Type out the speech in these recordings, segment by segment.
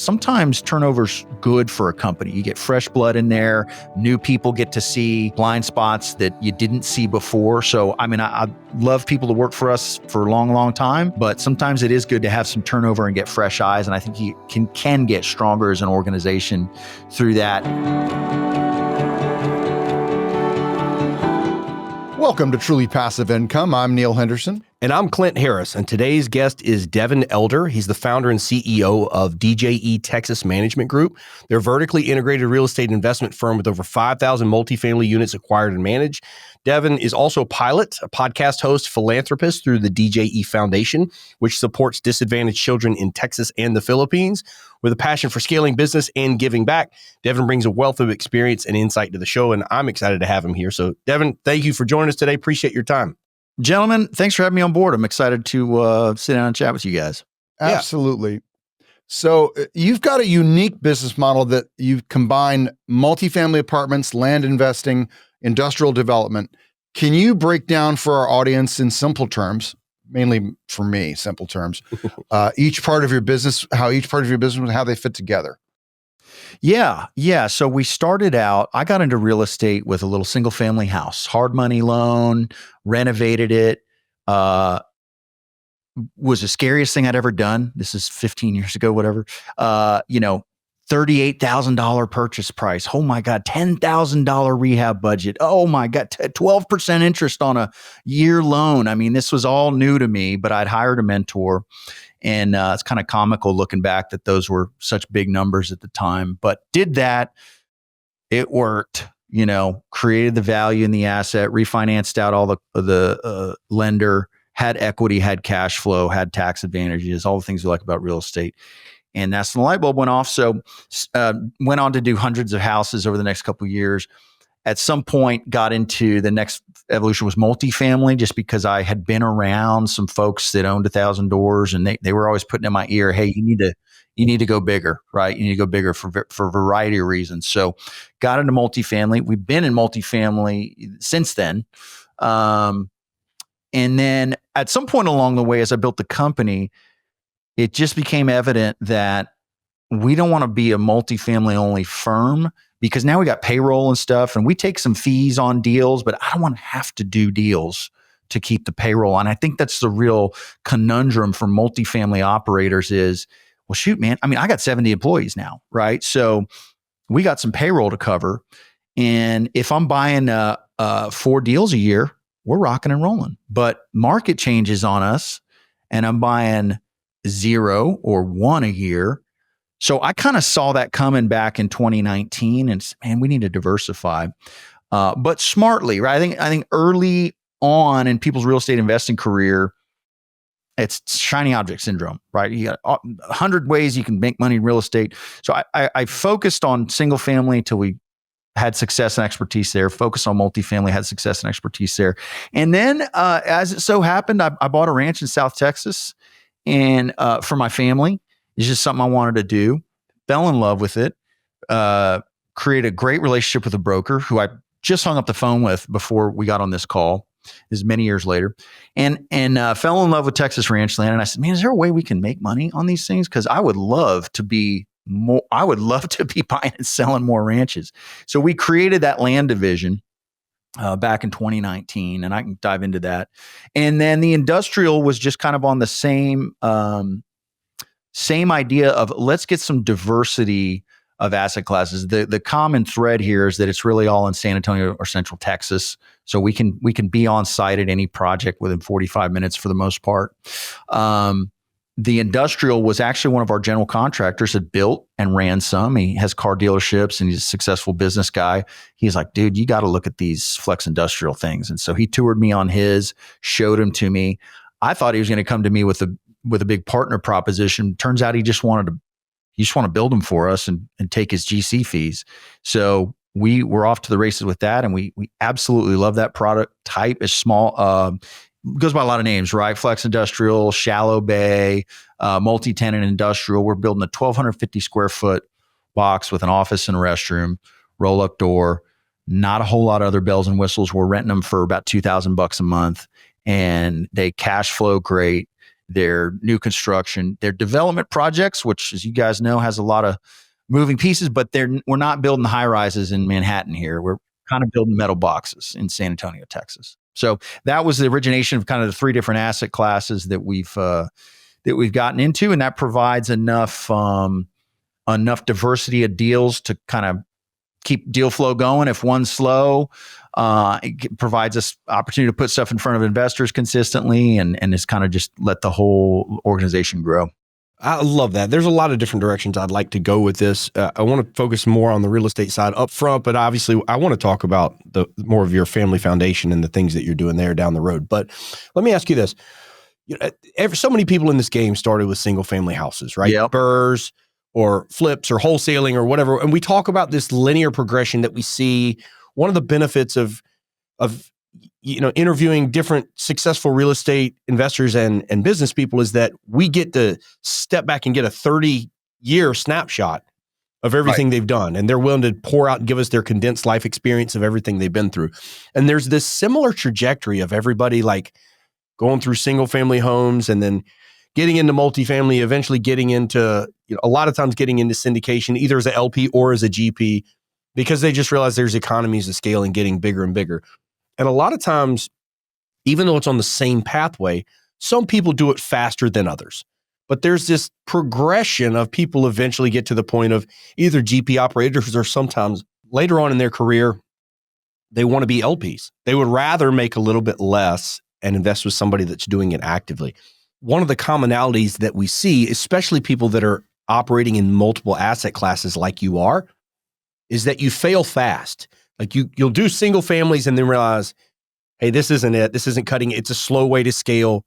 sometimes turnover's good for a company. You get fresh blood in there, new people get to see blind spots that you didn't see before. So, I love people to work for us for a long, long time, but sometimes it is good to have some turnover and get fresh eyes. And I think you can get stronger as an organization through that. Welcome to Truly Passive Income. I'm Neil Henderson. And I'm Clint Harris, and today's guest is Devin Elder. He's the founder and CEO of DJE Texas Management Group. They're a vertically integrated real estate investment firm with over 5,000 multifamily units acquired and managed. Devin is also a pilot, a podcast host, philanthropist through the DJE Foundation, which supports disadvantaged children in Texas and the Philippines. With a passion for scaling business and giving back, Devin brings a wealth of experience and insight to the show, and I'm excited to have him here. So, Devin, thank you for joining us today. Appreciate your time. Gentlemen, thanks for having me on board. I'm excited to sit down and chat with you guys. Absolutely. Yeah. So you've got a unique business model that you combine multifamily apartments, land investing, industrial development. Can you break down for our audience in simple terms, mainly for me, simple terms, how each part of your business, how they fit together? Yeah. So we started out, I got into real estate with a little single family house, hard money loan, renovated it, was the scariest thing I'd ever done. This is 15 years ago, whatever. $38,000 purchase price. Oh my God, $10,000 rehab budget. Oh my God, 12% interest on a year loan. I mean, this was all new to me, but I'd hired a mentor. And it's kind of comical looking back that those were such big numbers at the time, but did that. It worked, created the value in the asset, refinanced out all the lender, had equity, had cash flow, had tax advantages, all the things we like about real estate. And that's when the light bulb went off. So went on to do hundreds of houses over the next couple of years. At some point, got into the next evolution was multifamily, just because I had been around some folks that owned 1,000 doors, and they were always putting in my ear, "Hey, you need to go bigger, right? You need to go bigger for a variety of reasons." So, got into multifamily. We've been in multifamily since then, and then at some point along the way, as I built the company, it just became evident that we don't want to be a multifamily only firm, because now we got payroll and stuff, and we take some fees on deals, but I don't want to have to do deals to keep the payroll on. I think that's the real conundrum for multifamily operators is, well, shoot, man, I got 70 employees now, right? So we got some payroll to cover. And if I'm buying 4 deals a year, we're rocking and rolling. But market changes on us, and I'm buying 0 or 1 a year. So I kind of saw that coming back in 2019, and man, we need to diversify, but smartly, right? I think early on in people's real estate investing career, it's shiny object syndrome, right? You got 100 ways you can make money in real estate. So I focused on single family until we had success and expertise there. Focused on multifamily, had success and expertise there, and then as it so happened, I bought a ranch in South Texas, and for my family. It's just something I wanted to do. Fell in love with it. Created a great relationship with a broker who I just hung up the phone with before we got on this call. This is many years later, and fell in love with Texas ranch land. And I said, "Man, is there a way we can make money on these things? Because I would love to be more. I would love to be buying and selling more ranches." So we created that land division back in 2019, and I can dive into that. And then the industrial was just kind of on the same idea of let's get some diversity of asset classes. The common thread here is that it's really all in San Antonio or Central Texas. So we can be on site at any project within 45 minutes for the most part. The industrial was actually one of our general contractors had built and ran some. He has car dealerships and he's a successful business guy. He's like, "Dude, you got to look at these flex industrial things." And so he toured me on his, showed them to me. I thought he was going to come to me with a big partner proposition. Turns out he just wanted to build them for us and take his GC fees. So we were off to the races with that. And we absolutely love that product type. It's small, goes by a lot of names, right? Flex industrial, shallow bay, multi-tenant industrial. We're building a 1,250 square foot box with an office and a restroom, roll up door, not a whole lot of other bells and whistles. We're renting them for about $2,000 a month, and they cash flow great. their new construction, their development projects, which, as you guys know, has a lot of moving pieces, but we're not building high rises in Manhattan here. We're kind of building metal boxes in San Antonio, Texas. So that was the origination of kind of the three different asset classes that we've gotten into, and that provides enough diversity of deals to kind of keep deal flow going. If one's slow, it provides us opportunity to put stuff in front of investors consistently, and it's kind of just let the whole organization grow. I love that. There's a lot of different directions I'd like to go with this. I want to focus more on the real estate side up front, but obviously I want to talk about the more of your family foundation and the things that you're doing there down the road. But let me ask you this. So many people in this game started with single family houses, right? Yep. Burrs or flips or wholesaling or whatever. And we talk about this linear progression that we see. One of the benefits of interviewing different successful real estate investors and business people is that we get to step back and get a 30-year snapshot of everything they've done. And they're willing to pour out and give us their condensed life experience of everything they've been through. And there's this similar trajectory of everybody like going through single family homes and then getting into multifamily, eventually getting into, a lot of times getting into syndication, either as an LP or as a GP, because they just realize there's economies of scale and getting bigger and bigger. And a lot of times, even though it's on the same pathway, some people do it faster than others. But there's this progression of people eventually get to the point of either GP operators or sometimes later on in their career, they want to be LPs. They would rather make a little bit less and invest with somebody that's doing it actively. One of the commonalities that we see, especially people that are operating in multiple asset classes like you are, is that you fail fast. Like you'll do single families and then realize, hey, this isn't it. This isn't cutting it. It's a slow way to scale.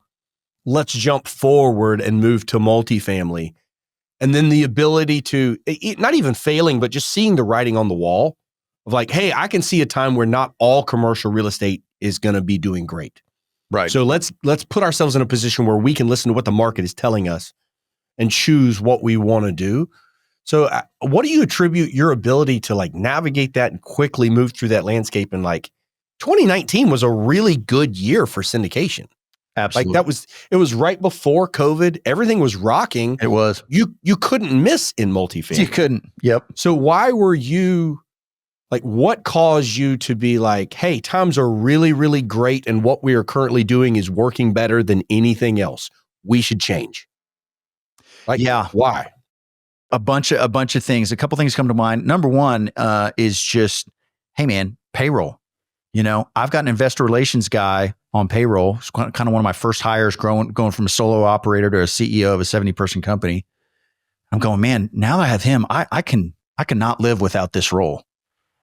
Let's jump forward and move to multifamily. And then the ability to, not even failing, but just seeing the writing on the wall of like, hey, I can see a time where not all commercial real estate is going to be doing great. Right. So let's put ourselves in a position where we can listen to what the market is telling us and choose what we want to do. So what do you attribute your ability to like navigate that and quickly move through that landscape? And like 2019 was a really good year for syndication. Absolutely. Like it was right before COVID. Everything was rocking. It was. You couldn't miss in multifamily. You couldn't. Yep. So why were you like, what caused you to be like, hey, times are really, really great. And what we are currently doing is working better than anything else. We should change. Like, yeah. Why? A bunch of things. A couple things come to mind. Number one is just, hey man, payroll. I've got an investor relations guy on payroll. It's kind of one of my first hires, going from a solo operator to a CEO of a 70-person company. I'm going, man, now that I have him, I cannot live without this role.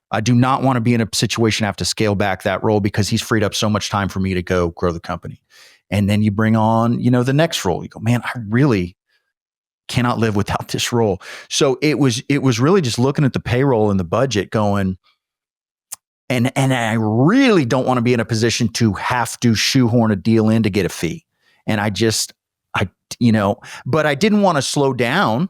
I do not want to be in a situation I have to scale back that role because he's freed up so much time for me to go grow the company. And then you bring on, the next role. You go, man, I really cannot live without this role. So it was really just looking at the payroll and the budget going, and I really don't want to be in a position to have to shoehorn a deal in to get a fee. And but I didn't want to slow down.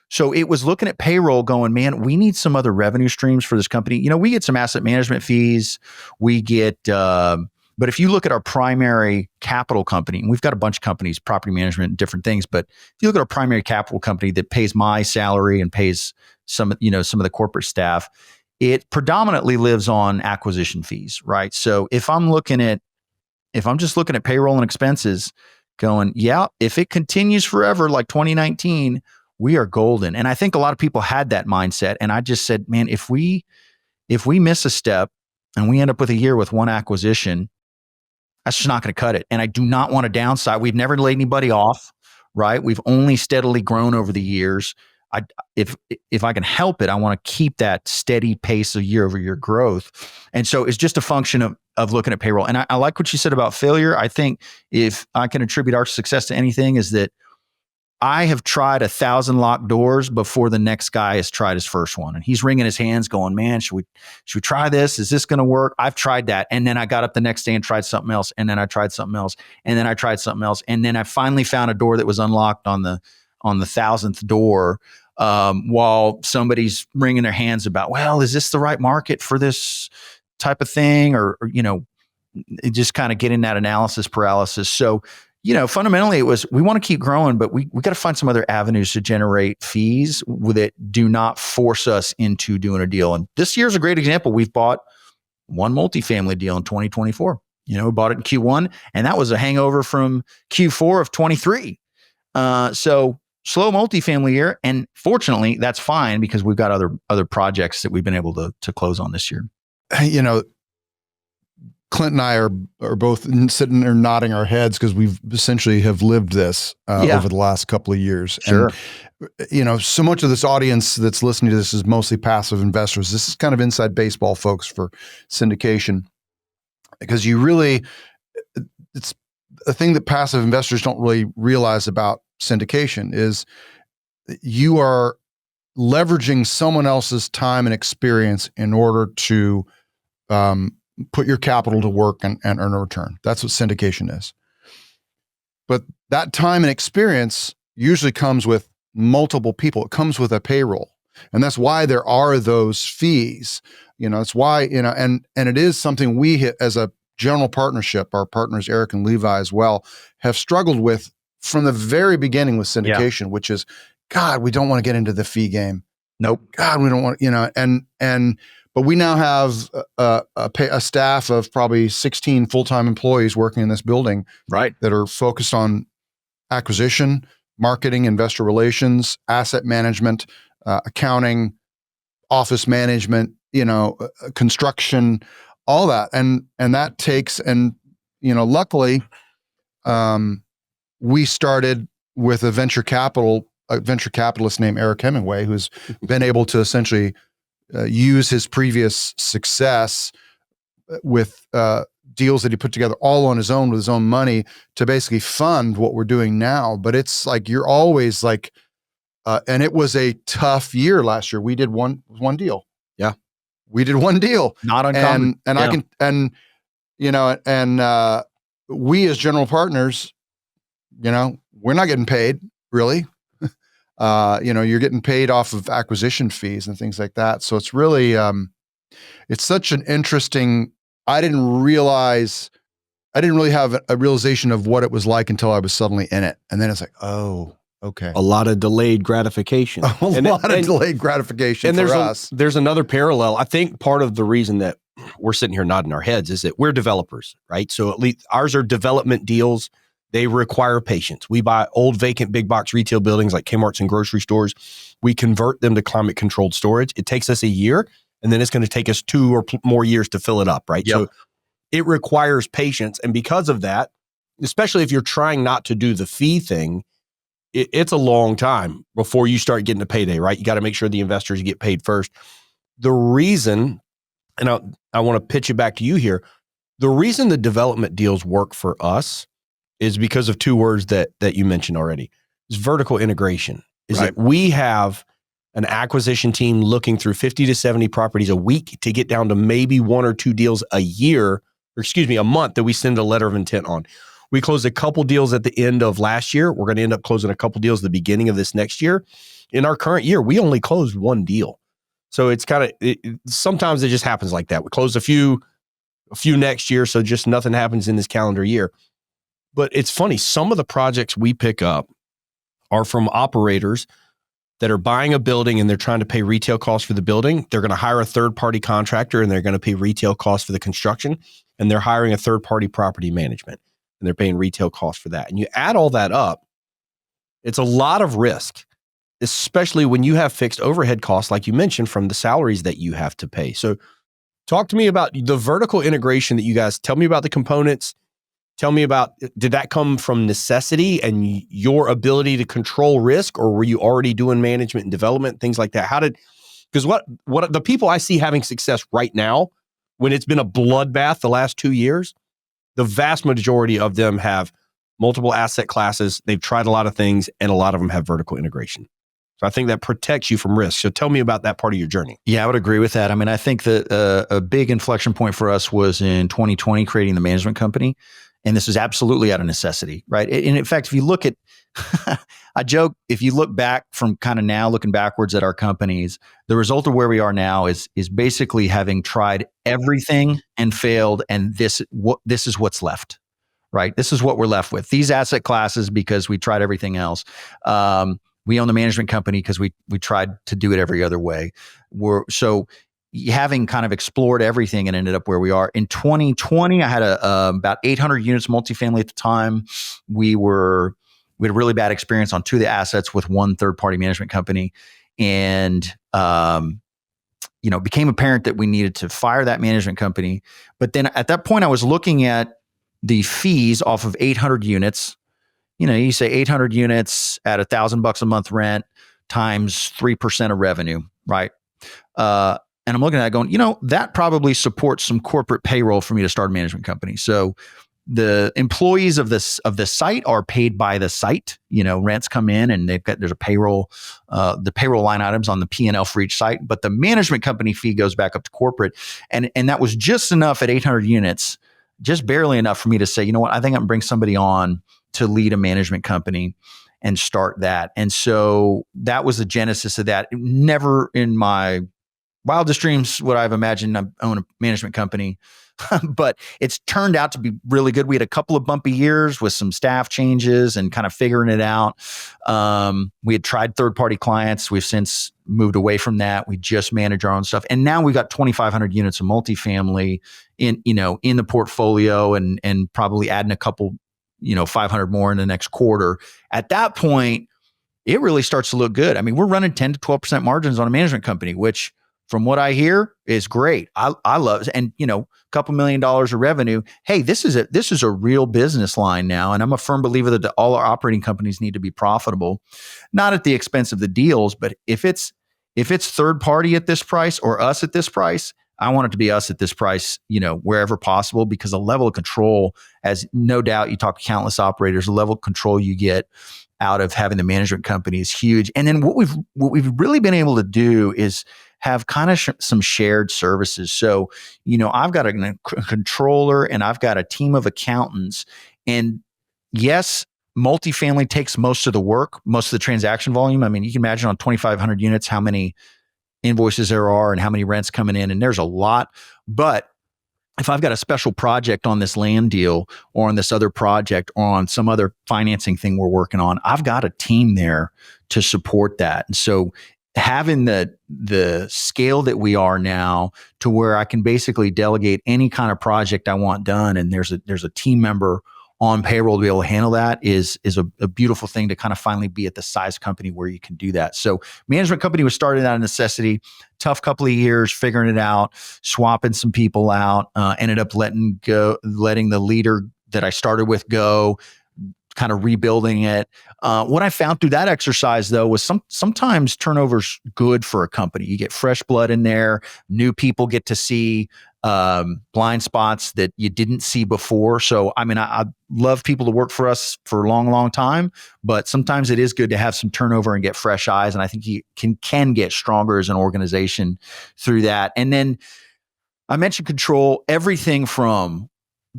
So it was looking at payroll going, man, we need some other revenue streams for this company. We get some asset management fees. We get, but if you look at our primary capital company, and we've got a bunch of companies, property management, different things, but if you look at our primary capital company that pays my salary and pays some of the corporate staff, it predominantly lives on acquisition fees, right? So if I'm just looking at payroll and expenses going, yeah, if it continues forever like 2019, we are golden. And I think a lot of people had that mindset. And I just said, man, if we miss a step and we end up with a year with one acquisition, that's just not going to cut it. And I do not want to downside. We've never laid anybody off, right? We've only steadily grown over the years. If I can help it, I want to keep that steady pace of year over year growth. And so it's just a function of looking at payroll. And I like what you said about failure. I think if I can attribute our success to anything, is that I have tried 1,000 locked doors before the next guy has tried his first one. And he's wringing his hands going, man, should we try this? Is this going to work? I've tried that. And then I got up the next day and tried something else. And then I tried something else. And then I tried something else. And then I finally found a door that was unlocked on the 1,000th door, while somebody's wringing their hands about, well, is this the right market for this type of thing? Or just kind of getting that analysis paralysis. So fundamentally it was, we want to keep growing, but we got to find some other avenues to generate fees that do not force us into doing a deal. And this year's a great example. We've bought one multifamily deal in 2024. We bought it in Q1, and that was a hangover from Q4 of 23. So slow multifamily year. And fortunately, that's fine because we've got other projects that we've been able to close on this year. Clint and I are both sitting there nodding our heads because we've essentially have lived this over the last couple of years. Sure. And, so much of this audience that's listening to this is mostly passive investors. This is kind of inside baseball, folks, for syndication, because it's a thing that passive investors don't really realize about syndication is you are leveraging someone else's time and experience in order to put your capital to work and earn a return. That's what syndication is. But that time and experience usually comes with multiple people. It comes with a payroll. And that's why there are those fees. It's why, and it is something we as a general partnership, our partners, Eric and Levi as well, have struggled with from the very beginning with syndication, which is, God, we don't want to get into the fee game. Nope. God, we don't want, but we now have a staff of probably 16 full-time employees working in this building, right, that are focused on acquisition, marketing, investor relations, asset management, accounting, office management, construction, all that, and that takes, luckily, we started with a venture capitalist named Eric Hemingway, who's been able to essentially use his previous success with deals that he put together all on his own with his own money to basically fund what we're doing now. But it's like you're always like, and it was a tough year last year. We did one deal. Yeah, we did one deal. Not uncommon. And we as general partners, we're not getting paid really. You're getting paid off of acquisition fees and things like that. So it's really, it's such an interesting, I didn't really have a realization of what it was like until I was suddenly in it. And then it's like, oh, okay. A lot of delayed gratification. Delayed gratification for us. There's another parallel. I think part of the reason that we're sitting here nodding our heads is that we're developers, right? So at least ours are development deals. They require patience. We buy old vacant big box retail buildings like Kmart's and grocery stores. We convert them to climate controlled storage. It takes us a year, and then it's going to take us 2 or more years to fill it up, right? Yep. So it requires patience. And because of that, especially if you're trying not to do the fee thing, it's a long time before you start getting a payday, right? You got to make sure the investors get paid first. The reason, and I want to pitch it back to you here, the reason the development deals work for us is because of 2 words that you mentioned already. It's vertical integration. Right. That we have an acquisition team looking through 50 to 70 properties a week to get down to maybe 1 or 2 deals a month that we send a letter of intent on. We closed a couple deals at the end of last year. We're going to end up closing a couple deals at the beginning of this next year. In our current year, we only closed 1 deal. So it's kind of, sometimes it just happens like that. We close a few next year, so just nothing happens in this calendar year. But it's funny, some of the projects we pick up are from operators that are buying a building and they're trying to pay retail costs for the building. They're going to hire a third-party contractor and they're going to pay retail costs for the construction, and they're hiring a third-party property management and they're paying retail costs for that. And you add all that up, it's a lot of risk, especially when you have fixed overhead costs, like you mentioned, from the salaries that you have to pay. So talk to me about the vertical integration that you guys, tell me about the components. Tell me about, did that come from necessity and your ability to control risk, or were you already doing management and development, things like that? Because what the people I see having success right now, when it's been a bloodbath the last 2 years, the vast majority of them have multiple asset classes. They've tried a lot of things, and a lot of them have vertical integration. So I think that protects you from risk. So tell me about that part of your journey. Yeah, I would agree with that. I mean, I think that a big inflection point for us was in 2020, creating the management company. And this is absolutely out of necessity, right? And in fact, if you look at, I joke, if you look back from kind of now looking backwards at our companies, the result of where we are now is basically having tried everything and failed. And this is what's left, right? This is what we're left with. These asset classes because we tried everything else. We own the management company because we tried to do it every other way. So having kind of explored everything and ended up where we are. In 2020, I had about 800 units multifamily at the time. We had a really bad experience on 2 of the assets with one third-party management company. And, it became apparent that we needed to fire that management company. But then at that point, I was looking at the fees off of 800 units. You say 800 units at $1,000 a month rent times 3% of revenue, right? And I'm looking at it going, that probably supports some corporate payroll for me to start a management company. So the employees of the site are paid by the site. Rents come in and there's a payroll, the payroll line items on the P&L for each site, but the management company fee goes back up to corporate. And that was just enough at 800 units, just barely enough for me to say, you know what, I think I'm gonna bring somebody on to lead a management company and start that. And so that was the genesis of that. Never in my wildest dreams would I have imagined I own a management company. But it's turned out to be really good. We had a couple of bumpy years with some staff changes and kind of figuring it out. We had tried third-party clients. We've since moved away from that. We just manage our own stuff. And now we've got 2,500 units of multifamily in the portfolio and probably adding a couple, 500 more in the next quarter. At that point, it really starts to look good. I mean, we're running 10 to 12% margins on a management company, which from what I hear is great. I love it. And, a couple $1 million of revenue. Hey, this is a real business line now. And I'm a firm believer that all our operating companies need to be profitable, not at the expense of the deals, but if it's third party at this price or us at this price, I want it to be us at this price, wherever possible, because the level of control, as no doubt you talk to countless operators, the level of control you get out of having the management company is huge. And then what we've really been able to do is have kind of some shared services. So, I've got a controller and I've got a team of accountants. And yes, multifamily takes most of the work, most of the transaction volume. I mean, you can imagine on 2,500 units, how many invoices there are and how many rents coming in. And there's a lot. But if I've got a special project on this land deal or on this other project or on some other financing thing we're working on, I've got a team there to support that. And so having the scale that we are now to where I can basically delegate any kind of project I want done, and there's a team member on payroll to be able to handle that is a beautiful thing to kind of finally be at the size company where you can do that. So management company was started out of necessity, tough couple of years figuring it out, swapping some people out, ended up letting the leader that I started with go, kind of rebuilding it. What I found through that exercise, though, was sometimes turnover's good for a company. You get fresh blood in there. New people get to see blind spots that you didn't see before. So, I mean, I love people to work for us for a long, long time, but sometimes it is good to have some turnover and get fresh eyes. And I think you can get stronger as an organization through that. And then I mentioned control. Everything from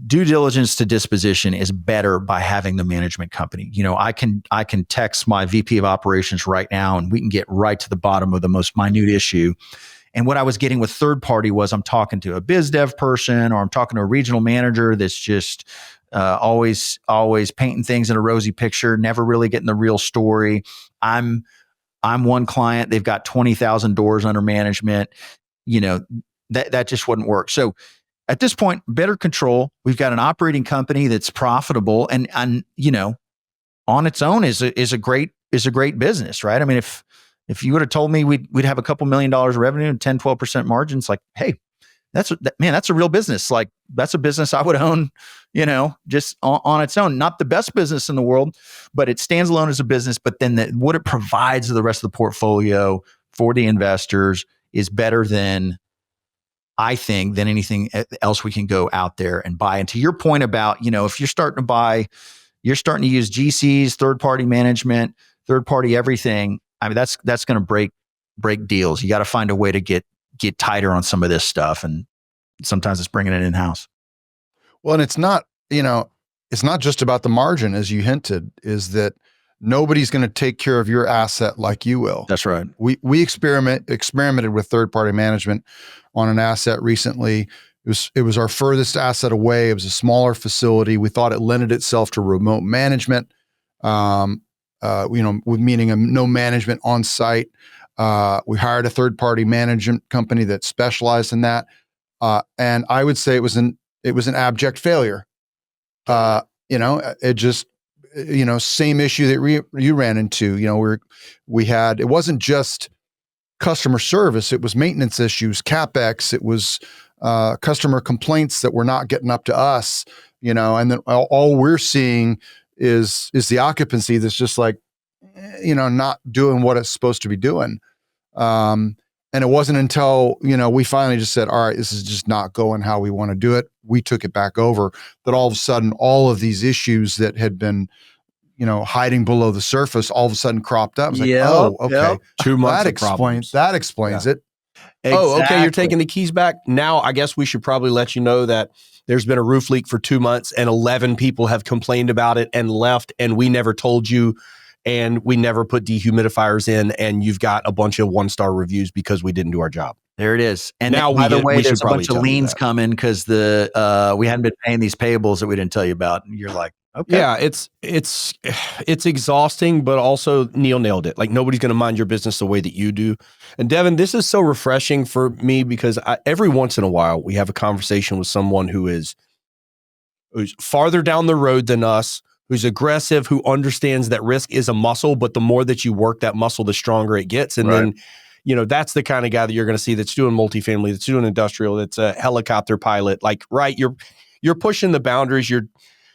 due diligence to disposition is better by having the management company. I can text my VP of operations right now and we can get right to the bottom of the most minute issue. And what I was getting with third party was I'm talking to a biz dev person or I'm talking to a regional manager that's just always painting things in a rosy picture, never really getting the real story. I'm one client, they've got 20,000 doors under management. That just wouldn't work. So at this point, better control. We've got an operating company that's profitable and on its own is a great business, right? I mean, if you would have told me we'd have a couple $1 million of revenue and 10, 12% margins, like, hey, that's a real business. Like that's a business I would own, just on its own. Not the best business in the world, but it stands alone as a business. But then what it provides to the rest of the portfolio for the investors is better than, I think, than anything else we can go out there and buy. And to your point about, if you're starting to use GCs, third-party management, third-party everything, I mean, that's going to break deals. You got to find a way to get tighter on some of this stuff. And sometimes it's bringing it in-house. Well, and it's not just about the margin, as you hinted, is that nobody's going to take care of your asset like you will. That's right. We experimented with third-party management on an asset recently. It was our furthest asset away. It was a smaller facility. We thought it lended itself to remote management, meaning no management on site. We hired a third-party management company that specialized in that, and I would say it was an abject failure. It just, same issue that you ran into. It wasn't just customer service; it was maintenance issues, CapEx. It was customer complaints that were not getting up to us. And then all we're seeing is the occupancy that's just like, not doing what it's supposed to be doing. And it wasn't until, we finally just said, all right, this is just not going how we want to do it. We took it back over, that all of a sudden, all of these issues that had been, hiding below the surface, all of a sudden cropped up. It's like, oh, okay. Yep. 2 months of problems. That explains it. Exactly. Oh, okay. You're taking the keys back. Now, I guess we should probably let you know that there's been a roof leak for 2 months and 11 people have complained about it and left, and we never told you, and we never put dehumidifiers in, and you've got a bunch of 1-star reviews because we didn't do our job. There it is. And now, by the way, there's a bunch of liens coming because we hadn't been paying these payables that we didn't tell you about. And you're like, okay. Yeah, it's exhausting, but also Neil nailed it. Like, nobody's going to mind your business the way that you do. And Devin, this is so refreshing for me because every once in a while we have a conversation with someone who's farther down the road than us, who's aggressive, who understands that risk is a muscle, but the more that you work that muscle, the stronger it gets. And then, that's the kind of guy that you're going to see that's doing multifamily, that's doing industrial, that's a helicopter pilot. Like, right, you're pushing the boundaries. You're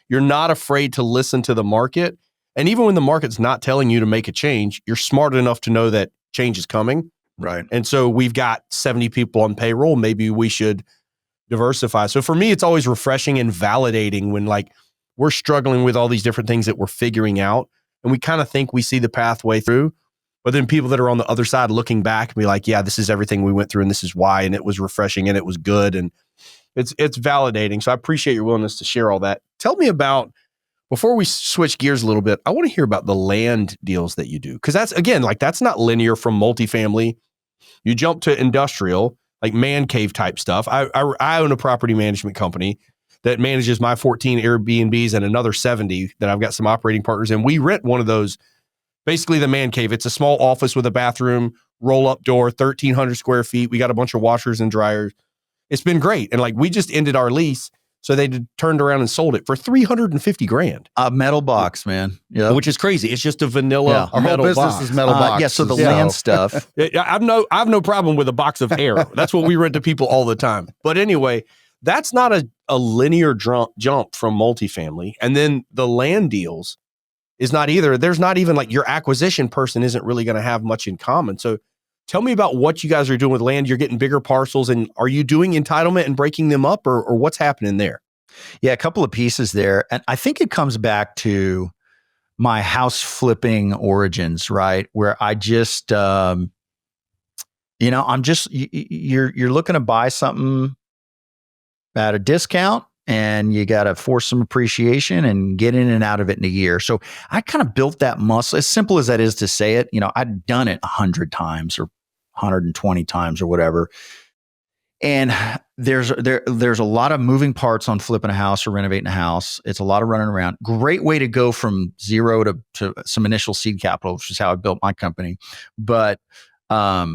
not afraid to listen to the market. And even when the market's not telling you to make a change, you're smart enough to know that change is coming. Right. And so we've got 70 people on payroll. Maybe we should diversify. So for me, it's always refreshing and validating when we're struggling with all these different things that we're figuring out. And we kind of think we see the pathway through. But then people that are on the other side looking back and be like, yeah, this is everything we went through and this is why. And it was refreshing and it was good. And it's validating. So I appreciate your willingness to share all that. Tell me about, before we switch gears a little bit, I want to hear about the land deals that you do. Because that's not linear from multifamily. You jump to industrial, like man cave type stuff. I own a property management company that manages my 14 Airbnbs and another 70 that I've got some operating partners in. We rent one of those, basically the man cave. It's a small office with a bathroom, roll up door, 1,300 square feet. We got a bunch of washers and dryers. It's been great. And we just ended our lease. So they turned around and sold it for $350,000. A metal box, man. Yeah, which is crazy. It's just a vanilla Our metal whole business box. is metal box. Yeah, so the land stuff. I have no problem with a box of air. That's what we rent to people all the time. But anyway, that's not a linear jump from multifamily. And then the land deals is not either. There's not even your acquisition person isn't really going to have much in common. So tell me about what you guys are doing with land. You're getting bigger parcels, and are you doing entitlement and breaking them up, or what's happening there? Yeah, a couple of pieces there. And I think it comes back to my house flipping origins, right? Where I just, you're looking to buy something at a discount, and you got to force some appreciation and get in and out of it in a year. So I kind of built that muscle, as simple as that is to say it. I'd done it 100 times or 120 times or whatever. And there's a lot of moving parts on flipping a house or renovating a house. It's a lot of running around. Great way to go from zero to some initial seed capital, which is how I built my company. But a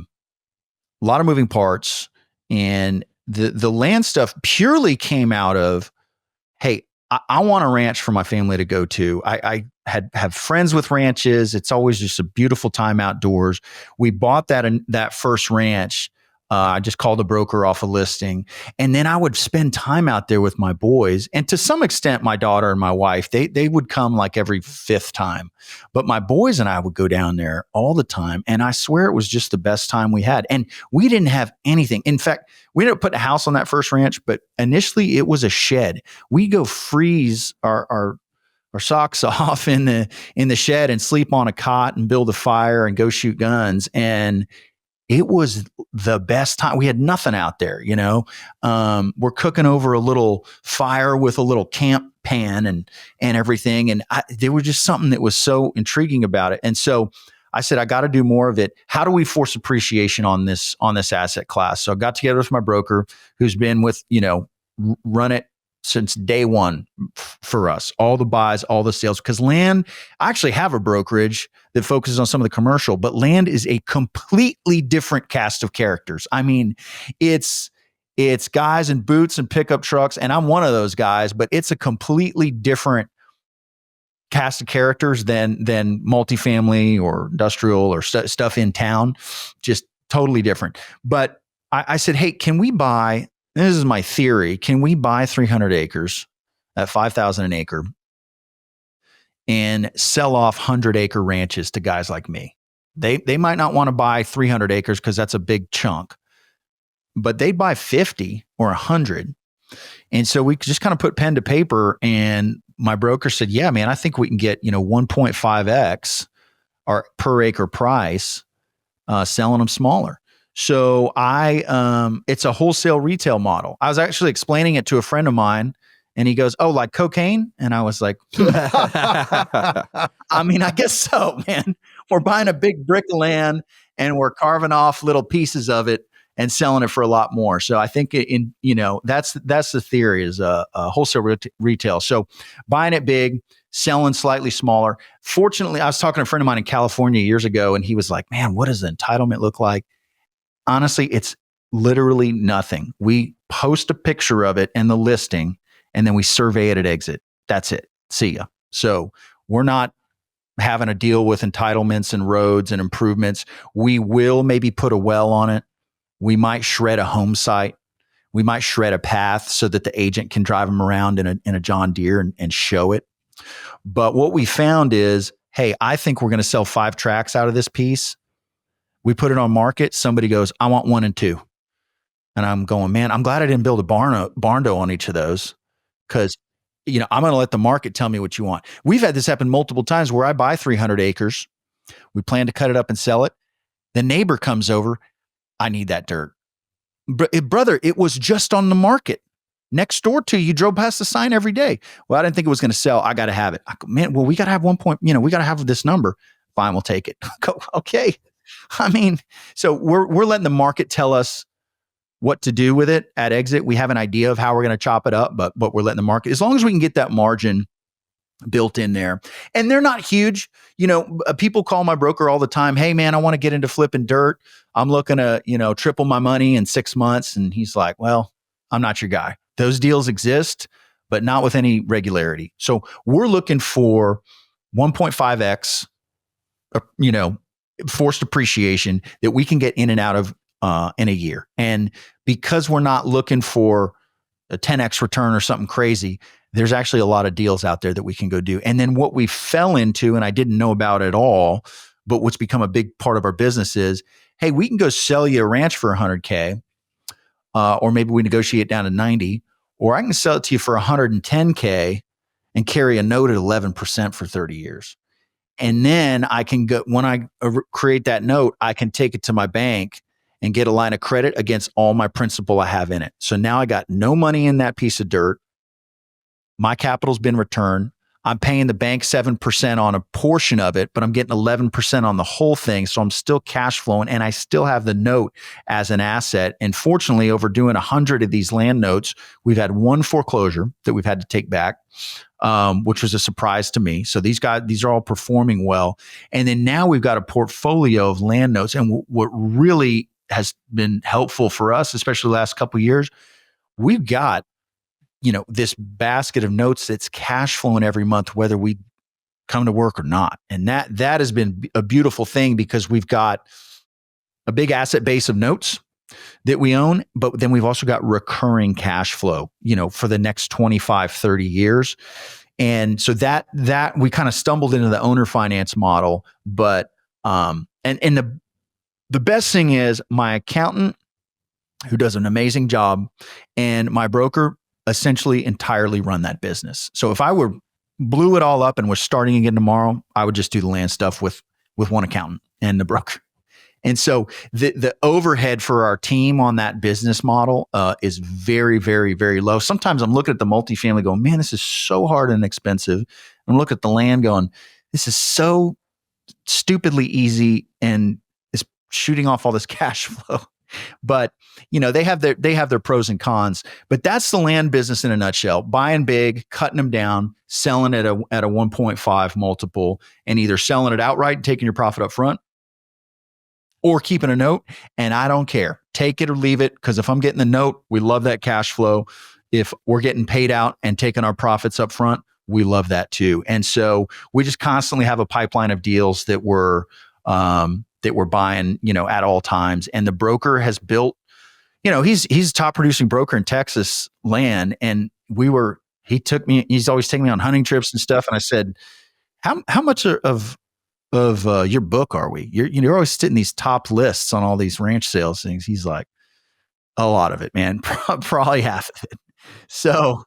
lot of moving parts, and the land stuff purely came out of, hey, I want a ranch for my family to go to. I have friends with ranches. It's always just a beautiful time outdoors. We bought that first ranch. I just called a broker off a listing, and then I would spend time out there with my boys, and to some extent, my daughter and my wife. They would come every fifth time, but my boys and I would go down there all the time, and I swear it was just the best time we had. And we didn't have anything. In fact, we ended up putting a house on that first ranch, but initially it was a shed. We go freeze our socks off in the shed and sleep on a cot and build a fire and go shoot guns. And it was the best time. We had nothing out there, we're cooking over a little fire with a little camp pan and everything. And there was just something that was so intriguing about it. And so I said, I got to do more of it. How do we force appreciation on this asset class? So I got together with my broker who's been with, run it since day one for us, all the buys, all the sales, because land, I actually have a brokerage that focuses on some of the commercial, but land is a completely different cast of characters. I mean, it's guys in boots and pickup trucks, and I'm one of those guys, but it's a completely different cast of characters than multifamily or industrial or stuff in town. Just totally different. But I said, hey, can we buy, this is my theory, can we buy 300 acres at $5,000 an acre and sell off 100-acre ranches to guys like me? They might not want to buy 300 acres because that's a big chunk, but they buy 50 or 100. And so we just kind of put pen to paper, and my broker said, yeah, man, I think we can get, 1.5x our per acre price selling them smaller. So it's a wholesale retail model. I was actually explaining it to a friend of mine, and he goes, oh, like cocaine? And I was like, I mean, I guess so, man. We're buying a big brick of land and we're carving off little pieces of it and selling it for a lot more. So I think that's the theory, is a wholesale retail. So buying it big, selling slightly smaller. Fortunately, I was talking to a friend of mine in California years ago, and he was like, man, what does the entitlement look like? Honestly, it's literally nothing. We post a picture of it and the listing, and then we survey it at exit. That's it. See ya. So we're not having to deal with entitlements and roads and improvements. We will maybe put a well on it. We might shred a home site. We might shred a path so that the agent can drive them around in a John Deere and show it. But what we found is, hey, I think we're going to sell 5 tracts out of this piece. We put it on market. Somebody goes, I want 1 and 2. And I'm going, man, I'm glad I didn't build a barndo on each of those, because I'm going to let the market tell me what you want. We've had this happen multiple times where I buy 300 acres. We plan to cut it up and sell it. The neighbor comes over. I need that dirt. Brother, it was just on the market next door to you. Drove past the sign every day. Well, I didn't think it was going to sell. I got to have it. I go, man, well, we got to have 1 point, we got to have this number. Fine, we'll take it. Go, okay. I mean, so we're letting the market tell us what to do with it at exit. We have an idea of how we're going to chop it up, but we're letting the market, as long as we can get that margin built in there. And they're not huge. People call my broker all the time. Hey man, I want to get into flipping dirt. I'm looking to, triple my money in 6 months. And he's like, well, I'm not your guy. Those deals exist, but not with any regularity. So we're looking for 1.5x, forced appreciation that we can get in and out of in a year. And because we're not looking for a 10x return or something crazy, there's actually a lot of deals out there that we can go do. And then what we fell into, and I didn't know about at all, but what's become a big part of our business is, hey, we can go sell you a ranch for $100K, or maybe we negotiate down to 90, or I can sell it to you for $110K and carry a note at 11% for 30 years. And then I can go, when I create that note, I can take it to my bank and get a line of credit against all my principal I have in it. So now I got no money in that piece of dirt. My capital's been returned. I'm paying the bank 7% on a portion of it, but I'm getting 11% on the whole thing. So I'm still cash flowing, and I still have the note as an asset. And fortunately, over doing 100 of these land notes, we've had 1 foreclosure that we've had to take back, which was a surprise to me. So these are all performing well. And then now we've got a portfolio of land notes. And what really has been helpful for us, especially the last couple of years, we've got this basket of notes that's cash flowing every month, whether we come to work or not. And that has been a beautiful thing, because we've got a big asset base of notes that we own, but then we've also got recurring cash flow, for the next 25, 30 years. And so that we kind of stumbled into the owner finance model, but, and the best thing is my accountant, who does an amazing job, and my broker essentially entirely run that business. So if I blew it all up and was starting again tomorrow, I would just do the land stuff with one accountant and the broker. And so the overhead for our team on that business model is very, very, very low. Sometimes I'm looking at the multifamily going, man, this is so hard and expensive. I'm looking at the land going, this is so stupidly easy and is shooting off all this cash flow. But they have their pros and cons. But that's the land business in a nutshell: buying big, cutting them down, selling at a 1.5 multiple, and either selling it outright and taking your profit up front, or keeping a note. And I don't care, take it or leave it, because if I'm getting the note, we love that cash flow. If we're getting paid out and taking our profits up front, we love that too. And so we just constantly have a pipeline of deals that we're buying, at all times. And the broker has built, he's top producing broker in Texas land. And he's always taking me on hunting trips and stuff. And I said, how much of your book are we? You're always sitting these top lists on all these ranch sales things. He's like, a lot of it, man, probably half of it. So,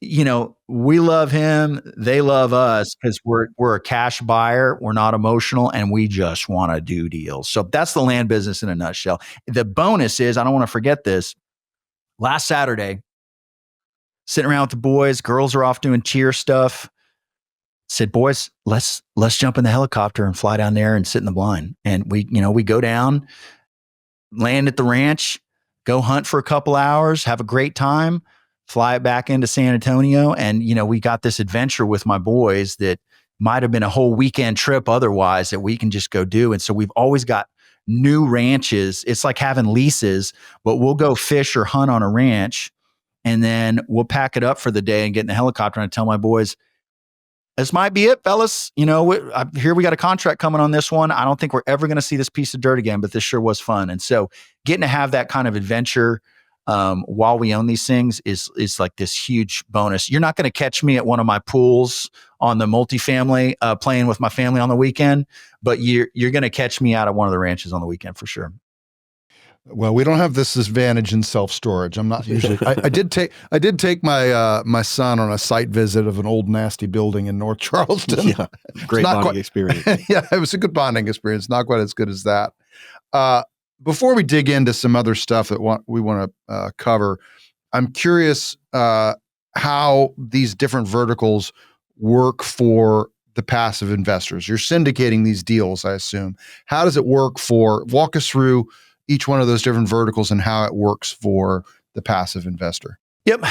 we love him. They love us because we're a cash buyer. We're not emotional, and we just want to do deals. So that's the land business in a nutshell. The bonus is, I don't want to forget this. Last Saturday, sitting around with the boys, girls are off doing cheer stuff. Said, boys, let's jump in the helicopter and fly down there and sit in the blind. And we go down, land at the ranch, go hunt for a couple hours, have a great time, fly it back into San Antonio. And, we got this adventure with my boys that might have been a whole weekend trip otherwise that we can just go do. And so we've always got new ranches. It's like having leases, but we'll go fish or hunt on a ranch, and then we'll pack it up for the day and get in the helicopter. And I tell my boys, this might be it, fellas. Here we got a contract coming on this one. I don't think we're ever going to see this piece of dirt again, but this sure was fun. And so getting to have that kind of adventure while we own these things is like this huge bonus. You're not going to catch me at one of my pools on the multifamily playing with my family on the weekend, but you're going to catch me out at one of the ranches on the weekend for sure. Well, we don't have this advantage in self-storage. I'm not usually. I did take my son on a site visit of an old nasty building in North Charleston. Yeah, great bonding experience. Yeah, it was a good bonding experience. Not quite as good as that. Before we dig into some other stuff that we want to cover, I'm curious how these different verticals work for the passive investors. You're syndicating these deals, I assume. How does it work walk us through each one of those different verticals and how it works for the passive investor? Yep.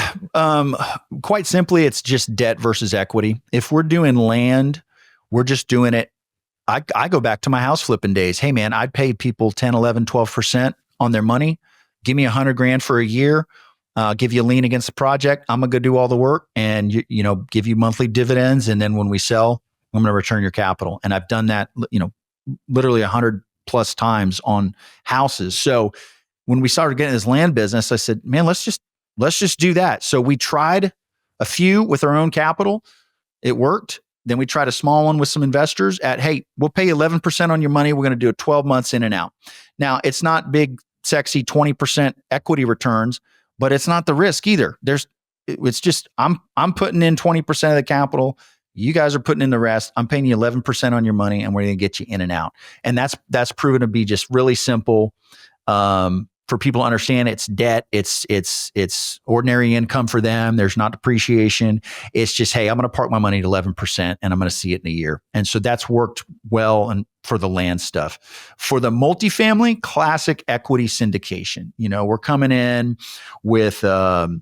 Quite simply, it's just debt versus equity. If we're doing land, we're just doing it. I go back to my house flipping days. Hey man, I'd pay people 10, 11, 12% on their money. Give me $100,000 for a year. Give you a lien against the project. I'm going to go do all the work and give you monthly dividends. And then when we sell, I'm going to return your capital. And I've done that, literally 100 plus times on houses. So when we started getting this land business, I said, man, let's just do that. So we tried a few with our own capital. It worked. Then we tried a small one with some investors at, hey, we'll pay 11% on your money. We're going to do it 12 months in and out. Now it's not big, sexy 20% equity returns, but it's not the risk either. It's just, I'm putting in 20% of the capital. You guys are putting in the rest. I'm paying you 11% on your money, and we're going to get you in and out. And that's proven to be just really simple for people to understand. It's debt. It's ordinary income for them. There's not depreciation. It's just, hey, I'm going to park my money at 11%, and I'm going to see it in a year. And so that's worked well and for the land stuff. For the multifamily, classic equity syndication. We're coming in with 70-30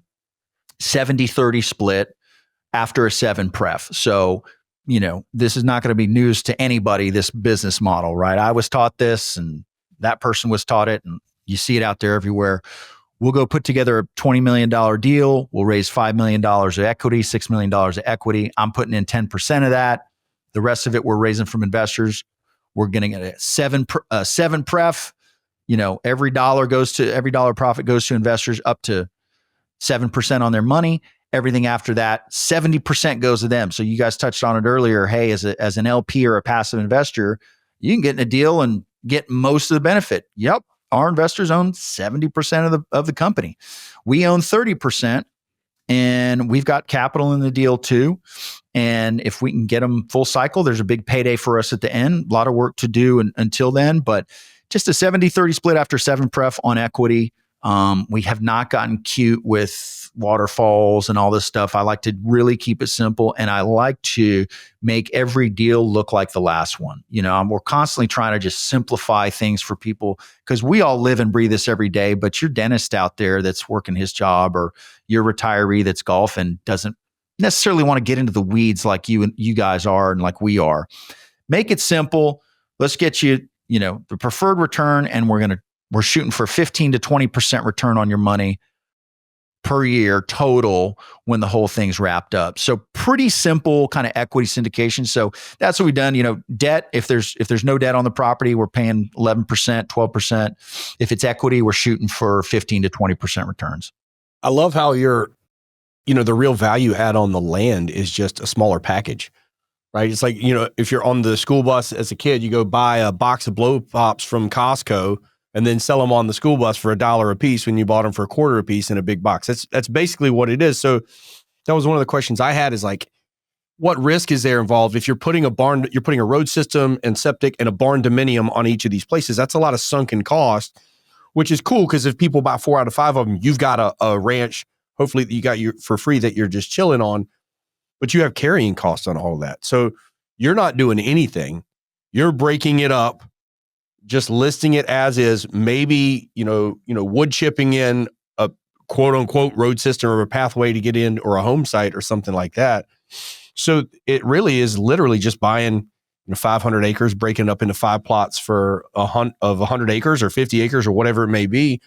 split after a 7 pref. So, this is not going to be news to anybody, this business model, right? I was taught this and that person was taught it, and you see it out there everywhere. We'll go put together a $20 million deal. We'll raise $5 million of equity, $6 million of equity. I'm putting in 10% of that. The rest of it we're raising from investors. We're getting a 7 pref. Every dollar profit goes to investors up to 7% on their money. Everything after that, 70% goes to them. So you guys touched on it earlier. Hey, as an LP or a passive investor, you can get in a deal and get most of the benefit. Yep. Our investors own 70% of the company. We own 30%, and we've got capital in the deal too. And if we can get them full cycle, there's a big payday for us at the end. A lot of work to do until then, but just a 70-30 split after 7 pref on equity. We have not gotten cute with waterfalls and all this stuff. I like to really keep it simple, and I like to make every deal look like the last one. We're constantly trying to just simplify things for people, because we all live and breathe this every day. But your dentist out there that's working his job, or your retiree that's golfing, doesn't necessarily want to get into the weeds like you guys are and like we are. Make it simple. Let's get you, the preferred return, and we're shooting for 15 to 20% return on your money per year total when the whole thing's wrapped up. So pretty simple kind of equity syndication. So that's what we've done. Debt, if there's no debt on the property, we're paying 11%, 12%. If it's equity, we're shooting for 15 to 20% returns. I love how the real value add on the land is just a smaller package, right? It's like, if you're on the school bus as a kid, you go buy a box of blow pops from Costco and then sell them on the school bus for $1 a piece when you bought them for $0.25 a piece in a big box. That's basically what it is. So that was one of the questions I had, is like, what risk is there involved? If you're putting a road system and septic and a barn dominium on each of these places, that's a lot of sunken cost, which is cool, because if people buy 4 out of 5 of them, you've got a ranch, hopefully you got for free, that you're just chilling on, but you have carrying costs on all of that. So you're not doing anything. You're breaking it up, just listing it as is, maybe, wood chipping in a quote unquote road system or a pathway to get in, or a home site or something like that. So it really is literally just buying 500 acres, breaking it up into 5 plots for 100 acres or 50 acres or whatever it may be.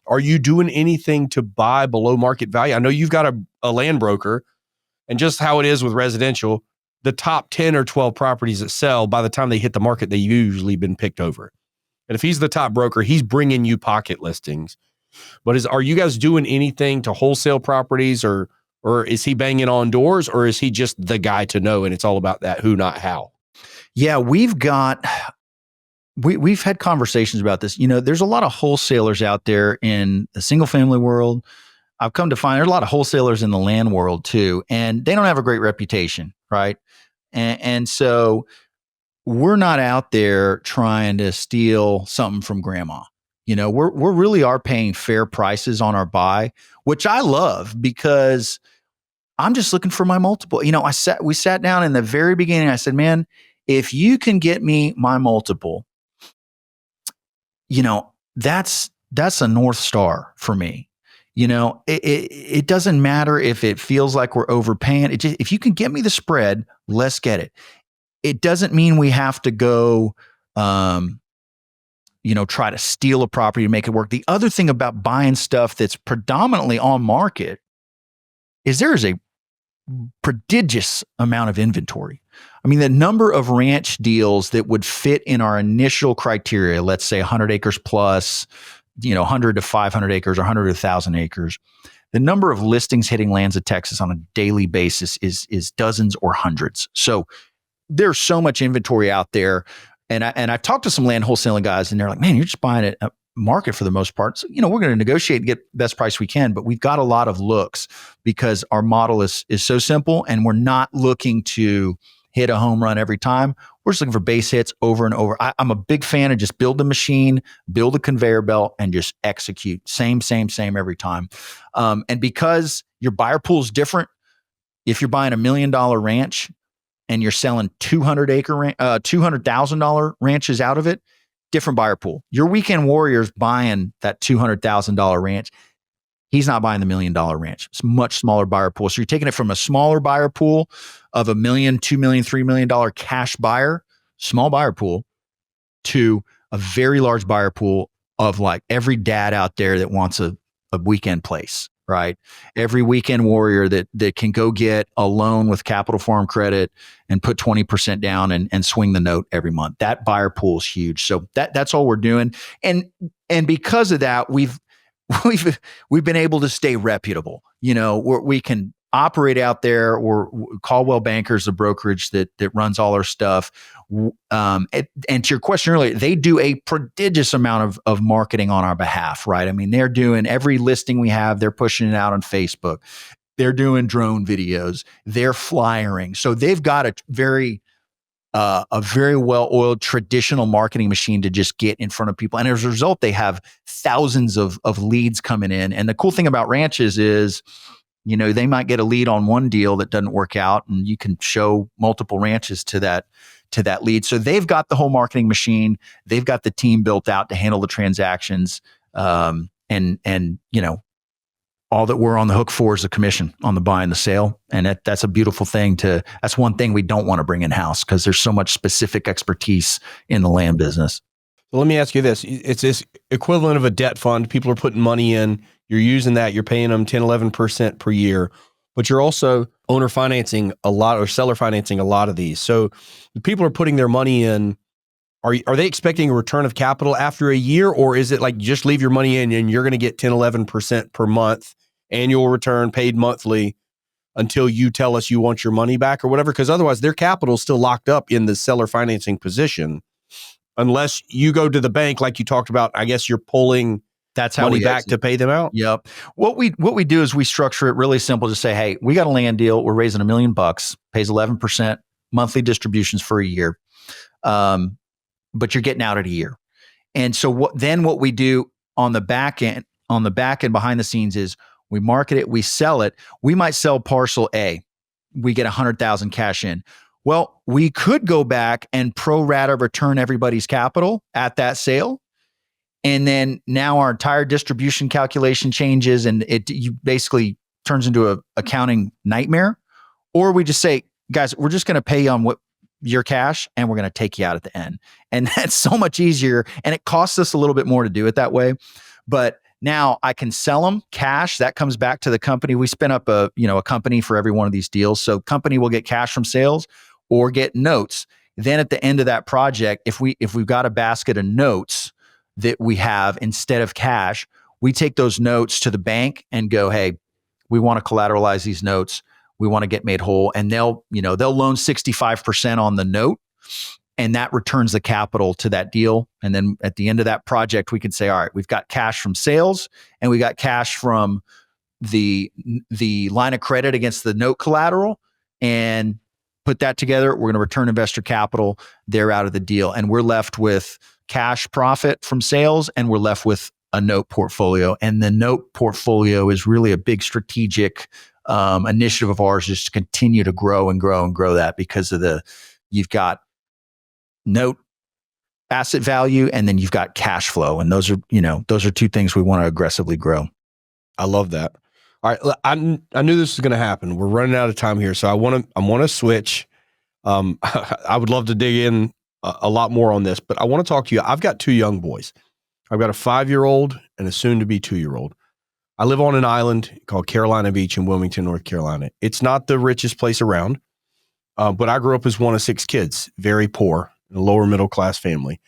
Are you doing anything to buy below market value? I know you've got a land broker, and just how it is with residential, the top 10 or 12 properties that sell, by the time they hit the market, they've usually been picked over. And if he's the top broker, he's bringing you pocket listings. But are you guys doing anything to wholesale properties, or is he banging on doors, or is he just the guy to know, and it's all about that who, not how? Yeah, we've had conversations about this. There's a lot of wholesalers out there in the single family world. I've come to find there's a lot of wholesalers in the land world too, and they don't have a great reputation, right? And so we're not out there trying to steal something from grandma. We're really are paying fair prices on our buy, which I love, because I'm just looking for my multiple. We sat down in the very beginning. I said, man, if you can get me my multiple, that's a North Star for me. It doesn't matter if it feels like we're overpaying. If you can get me the spread, let's get it. It doesn't mean we have to go, try to steal a property to make it work. The other thing about buying stuff that's predominantly on market is there is a prodigious amount of inventory. I mean, the number of ranch deals that would fit in our initial criteria, let's say 100 acres plus, 100 to 500 acres or 100 to 1,000 acres, the number of listings hitting Lands of Texas on a daily basis is dozens or hundreds. So there's so much inventory out there. And I've talked to some land wholesaling guys, and they're like, man, you're just buying it at market for the most part. So, we're going to negotiate and get the best price we can, but we've got a lot of looks because our model is so simple, and we're not looking to hit a home run every time. We're just looking for base hits over and over. I'm a big fan of just build the machine, build a conveyor belt, and just execute. Same every time. And because your buyer pool is different, if you're buying $1 million ranch and you're selling $200,000 ranches out of it, different buyer pool. Your weekend warrior's buying that $200,000 ranch. He's not buying the $1 million ranch. It's a much smaller buyer pool. So you're taking it from a smaller buyer pool of $1 million, $2 million, $3 million cash buyer, small buyer pool, to a very large buyer pool of like every dad out there that wants a weekend place, right? Every weekend warrior that can go get a loan with Capital Farm Credit and put 20% down and swing the note every month. That buyer pool is huge. So that's all we're doing. And because of that, we've been able to stay reputable. We can operate out there, or Caldwell Bankers, the brokerage that runs all our stuff. And to your question earlier, they do a prodigious amount of marketing on our behalf, right? I mean, they're doing every listing we have, they're pushing it out on Facebook. They're doing drone videos, they're flyering. So they've got a very a very well-oiled traditional marketing machine to just get in front of people. And as a result, they have thousands of leads coming in. And the cool thing about ranches is, they might get a lead on one deal that doesn't work out, and you can show multiple ranches to that lead. So they've got the whole marketing machine. They've got the team built out to handle the transactions. And all that we're on the hook for is the commission on the buy and the sale. And that's a beautiful thing that's one thing we don't want to bring in house, because there's so much specific expertise in the land business. So let me ask you this. It's this equivalent of a debt fund. People are putting money in. You're using that. You're paying them 10, 11% per year, but you're also owner financing a lot, or seller financing a lot of these. So the people are putting their money in. Are they expecting a return of capital after a year, or is it like you just leave your money in and you're going to get 10, 11% per month, annual return paid monthly until you tell us you want your money back or whatever? Because otherwise their capital is still locked up in the seller financing position. Unless you go to the bank, like you talked about, I guess you're pulling that's how money back to pay them out. Yep. What we do is we structure it really simple to say, hey, we got a land deal. We're raising $1 million, pays 11% monthly distributions for a year. But you're getting out at a year. And so what we do on the back end behind the scenes is we market it, we sell it. We might sell parcel A. We get 100,000 cash in. Well, we could go back and pro rata return everybody's capital at that sale. And then now our entire distribution calculation changes, and you basically turns into a accounting nightmare. Or we just say, guys, we're just going to pay you on your cash, and we're going to take you out at the end. And that's so much easier. And it costs us a little bit more to do it that way. But now I can sell them cash. That comes back to the company. We spin up a company for every one of these deals. So company will get cash from sales or get notes. Then at the end of that project, if we've got a basket of notes that we have instead of cash, we take those notes to the bank and go, hey, we want to collateralize these notes. We want to get made whole. And they'll loan 65% on the note, and that returns the capital to that deal. And then at the end of that project, we can say, all right, we've got cash from sales and we got cash from the line of credit against the note collateral, and put that together. We're going to return investor capital. They're out of the deal. And we're left with cash profit from sales, and we're left with a note portfolio. And the note portfolio is really a big strategic initiative of ours, just to continue to grow and grow and grow that, because of you've got note asset value, and then you've got cash flow. And those are two things we want to aggressively grow. I love that. All right. I knew this was going to happen. We're running out of time here. So I want to switch. I would love to dig in a lot more on this, but I want to talk to you. I've got two young boys. I've got a 5-year-old and a soon to be 2-year-old. I live on an island called Carolina Beach in Wilmington, North Carolina. It's not the richest place around, but I grew up as one of 6 kids, very poor, in a lower middle class family.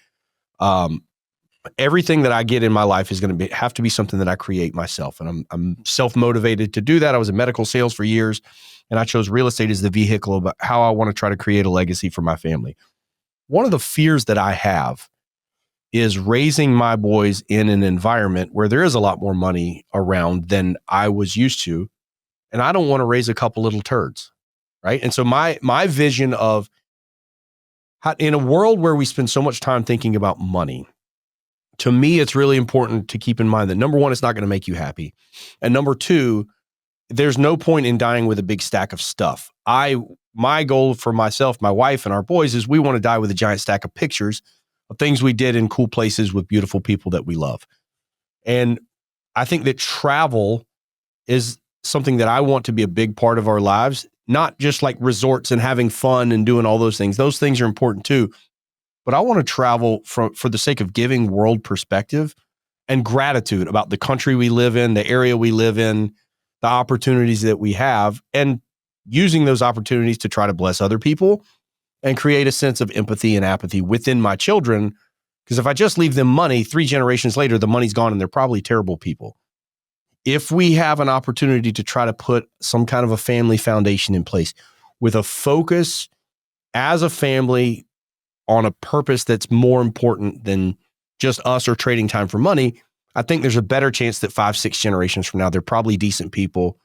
Everything that I get in my life is going to have to be something that I create myself. And I'm self-motivated to do that. I was in medical sales for years, and I chose real estate as the vehicle about how I want to try to create a legacy for my family. One of the fears that I have is raising my boys in an environment where there is a lot more money around than I was used to. And I don't want to raise a couple little turds, right? And so my vision of how, in a world where we spend so much time thinking about money, to me, it's really important to keep in mind that, number one, it's not going to make you happy. And number two, there's no point in dying with a big stack of stuff. My goal for myself, my wife, and our boys is we want to die with a giant stack of pictures of things we did in cool places with beautiful people that we love. And I think that travel is something that I want to be a big part of our lives, not just like resorts and having fun and doing all those things. Those things are important too. But I want to travel for the sake of giving world perspective and gratitude about the country we live in, the area we live in, the opportunities that we have, and using those opportunities to try to bless other people and create a sense of empathy and apathy within my children. Because if I just leave them money, 3 generations later, the money's gone and they're probably terrible people. If we have an opportunity to try to put some kind of a family foundation in place with a focus as a family on a purpose that's more important than just us or trading time for money, I think there's a better chance that 5-6 generations from now, they're probably decent people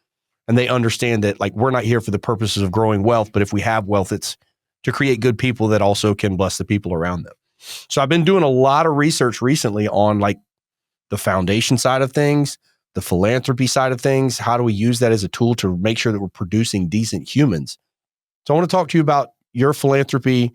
and they understand that, like, we're not here for the purposes of growing wealth, but if we have wealth, it's to create good people that also can bless the people around them. So I've been doing a lot of research recently on like the foundation side of things, the philanthropy side of things. How do we use that as a tool to make sure that we're producing decent humans? So I want to talk to you about your philanthropy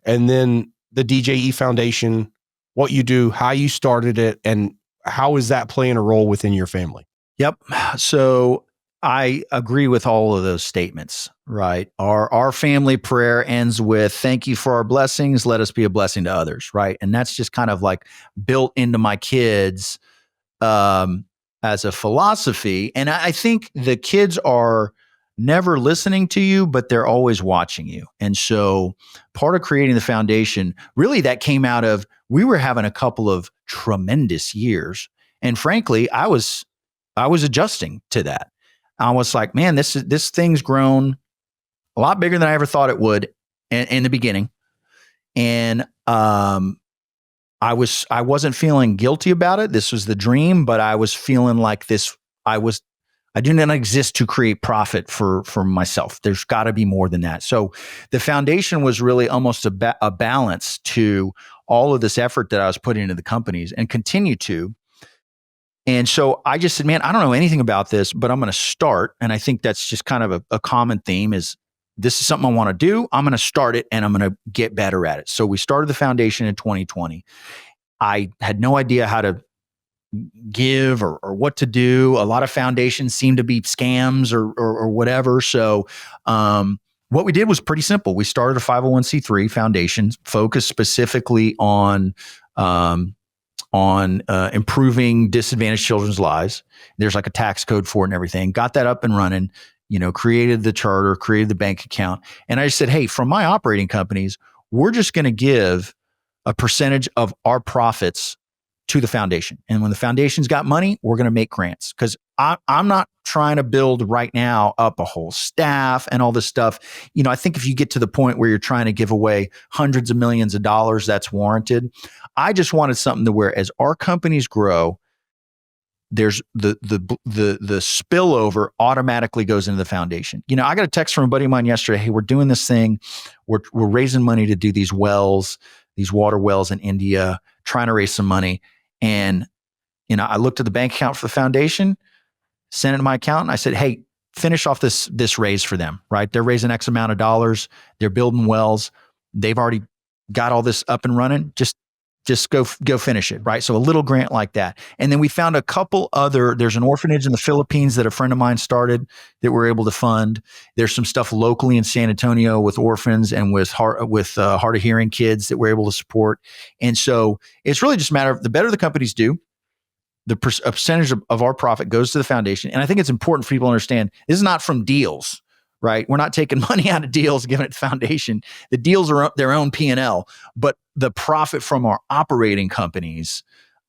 and then the DJE Foundation, what you do, how you started it, and how is that playing a role within your family? Yep. So I agree with all of those statements, right? Our family prayer ends with, thank you for our blessings. Let us be a blessing to others, right? And that's just kind of like built into my kids as a philosophy. And I think the kids are never listening to you, but they're always watching you. And so part of creating the foundation, really that came out of, we were having a couple of tremendous years. And frankly, I was adjusting to that. I was like, man, this thing's grown a lot bigger than I ever thought it would in the beginning. And I wasn't feeling guilty about it. This was the dream, but I was feeling like I do not exist to create profit for myself. There's got to be more than that. So the foundation was really almost a balance to all of this effort that I was putting into the companies and continue to. And so I just said, man, I don't know anything about this, but I'm going to start. And I think that's just kind of a common theme is this is something I want to do. I'm going to start it and I'm going to get better at it. So we started the foundation in 2020. I had no idea how to give or what to do. A lot of foundations seem to be scams or whatever. So what we did was pretty simple. We started a 501c3 foundation focused specifically on improving disadvantaged children's lives. There's like a tax code for it and everything. Got that up and running, created the charter, created the bank account. And I just said, hey, from my operating companies, we're just going to give a percentage of our profits to the foundation. And when the foundation's got money, we're going to make grants. Because I'm not trying to build right now up a whole staff and all this stuff. I think if you get to the point where you're trying to give away hundreds of millions of dollars, that's warranted. I just wanted something to where as our companies grow, there's the spillover automatically goes into the foundation. I got a text from a buddy of mine yesterday. Hey, we're doing this thing. We're raising money to do these wells, these water wells in India, trying to raise some money. And, I looked at the bank account for the foundation, sent it to my accountant. I said, hey, finish off this raise for them, right? They're raising X amount of dollars. They're building wells. They've already got all this up and running. Just go finish it, right? So a little grant like that. And then we found a couple there's an orphanage in the Philippines that a friend of mine started that we're able to fund. There's some stuff locally in San Antonio with orphans and with hard of hearing kids that we're able to support. And so it's really just a matter of the better the companies do, a percentage of our profit goes to the foundation. And I think it's important for people to understand this is not from deals, right? We're not taking money out of deals, giving it to the foundation. The deals are their own P&L, but the profit from our operating companies,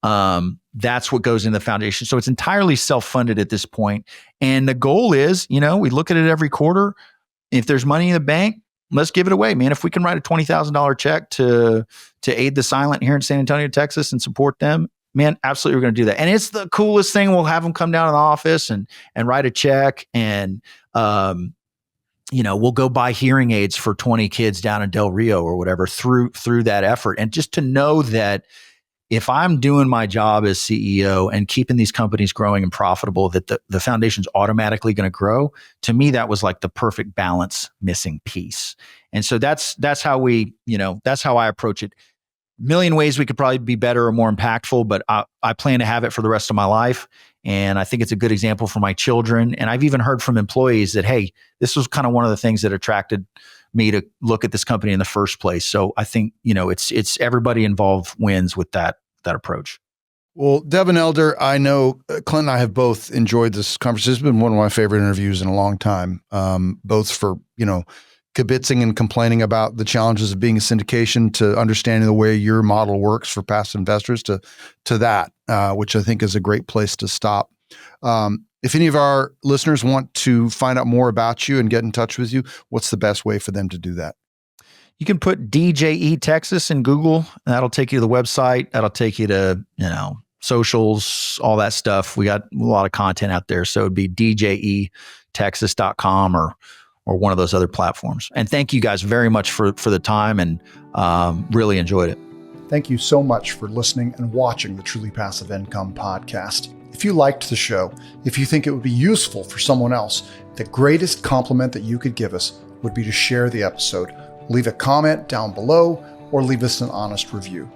that's what goes in the foundation. So it's entirely self-funded at this point. And the goal is, we look at it every quarter. If there's money in the bank, let's give it away, man. If we can write a $20,000 check to aid the silent here in San Antonio, Texas, and support them, man, absolutely, we're going to do that. And it's the coolest thing. We'll have them come down to the office and write a check, and we'll go buy hearing aids for 20 kids down in Del Rio or whatever through that effort. And just to know that if I'm doing my job as CEO and keeping these companies growing and profitable, that the foundation's automatically going to grow. To me, that was like the perfect balance missing piece. And so that's how that's how I approach it. Million ways we could probably be better or more impactful, but I plan to have it for the rest of my life. And I think it's a good example for my children. And I've even heard from employees that, hey, this was kind of one of the things that attracted me to look at this company in the first place. So I think, it's everybody involved wins with that approach. Well, Devin Elder, I know Clint and I have both enjoyed this conversation. It's been one of my favorite interviews in a long time, both for, kibitzing and complaining about the challenges of being a syndication to understanding the way your model works for passive investors to that, which I think is a great place to stop. If any of our listeners want to find out more about you and get in touch with you, what's the best way for them to do that? You can put DJE Texas in Google. And that'll take you to the website. That'll take you to, socials, all that stuff. We got a lot of content out there. So it'd be djetexas.com or one of those other platforms. And thank you guys very much for the time, and really enjoyed it. Thank you so much for listening and watching the Truly Passive Income podcast. If you liked the show, if you think it would be useful for someone else, the greatest compliment that you could give us would be to share the episode. Leave a comment down below or leave us an honest review.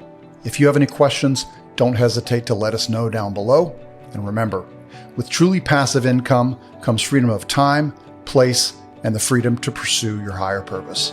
If you have any questions, don't hesitate to let us know down below. And remember, with truly passive income comes freedom of time, place, and the freedom to pursue your higher purpose.